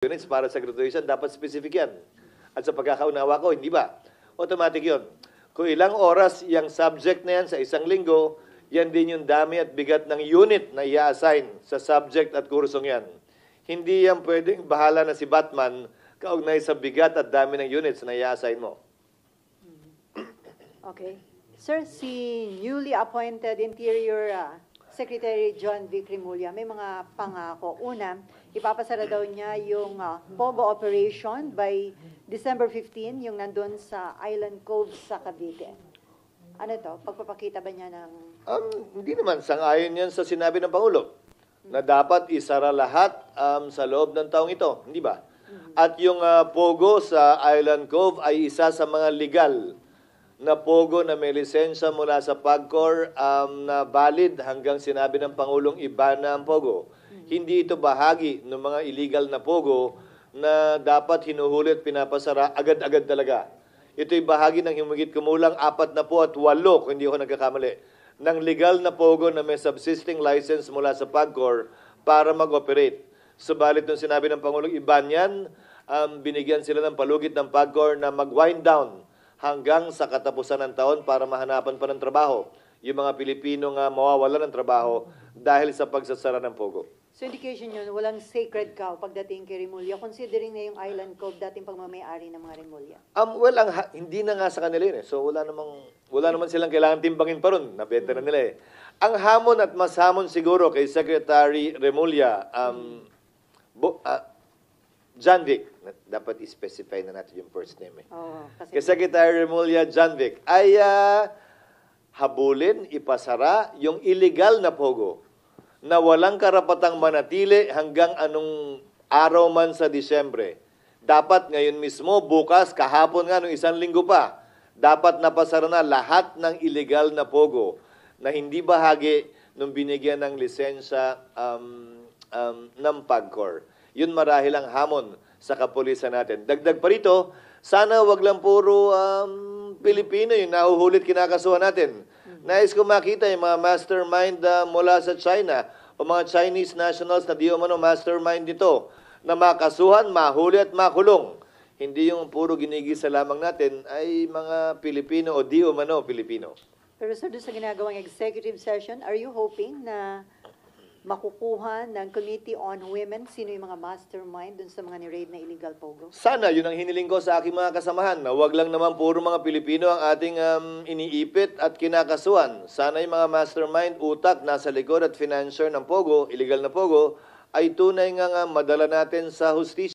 units para sa graduation, dapat specific yan. At sa pagkakaunawa ko, hindi ba? Automatic yun. Kung ilang oras yung subject na yan sa isang linggo, yan din yung dami at bigat ng unit na i-assign sa subject at kursong yan. Hindi yan pwedeng bahala na si Batman kaugnay sa bigat at dami ng units na i-assign mo. Okay. Sir, si newly appointed Interior Secretary John Vic Remulla, may mga pangako. Una, ipapasara daw niya yung POGO operation by December 15, yung nandun sa Island Cove sa Cavite. Ano to? Pagpapakita ba niya ng... Hindi naman. Sang-ayon yan sa sinabi ng Pangulo na dapat isara lahat sa loob ng taong ito. Hindi ba? At yung POGO sa Island Cove ay isa sa mga legal na POGO na may lisensya mula sa PAGCOR na valid hanggang sinabi ng Pangulong iba na ang POGO. Hindi ito bahagi ng mga illegal na POGO na dapat hinuhuli at pinapasara agad-agad talaga. Ito'y bahagi ng humigit kumulang 48 kung hindi ako nagkakamali, ng legal na POGO na may subsisting license mula sa PAGCOR para mag-operate. Subalit nung sinabi ng Pangulong iba niyan, binigyan sila ng palugit ng PAGCOR na mag-wind down hanggang sa katapusan ng taon para mahanapan pa ng trabaho yung mga Pilipino nga mawawalan ng trabaho dahil sa pagsasara ng POGO. So indication yun, walang sacred cow pagdating kay Remulla, considering na yung Island Cove dating pagmamayari ng mga Remulla? Well, hindi na nga sa kanila yun eh. So wala naman silang kailangan timbangin pa ron. Nabenta na nila eh. Ang hamon at mas hamon siguro kay Secretary Remulla, John Vic, dapat i-specify na natin yung first name eh. Kay Secretary Remulla John Vic ay habulin, ipasara yung illegal na POGO na walang karapatang manatili hanggang anong araw man sa Disyembre. Dapat ngayon mismo, bukas, kahapon nga, nung isang linggo pa, dapat napasara na lahat ng illegal na POGO na hindi bahagi nung binigyan ng lisensya ng PAGCOR. Yun marahil ang hamon sa kapulisan natin. Dagdag pa rito, sana wag lang puro Pilipino yung nahuhulit kinakasuhan natin. Nais ko makita yung mga mastermind mula sa China o mga Chinese nationals na di umano mastermind nito na makasuhan, mahuli at makulong. Hindi yung puro ginigisa lamang natin ay mga Pilipino o di umano Pilipino. Pero sir, doon sa ginagawang executive session, are you hoping na makukuha ng Committee on Women sino yung mga mastermind dun sa mga ni-raid na illegal POGO? Sana, yun ang hiniling ko sa aking mga kasamahan na wag lang naman puro mga Pilipino ang ating iniipit at kinakasuhan. Sana yung mga mastermind, utak, nasa likod at financier ng POGO, illegal na POGO, ay tunay nga madala natin sa hustisya.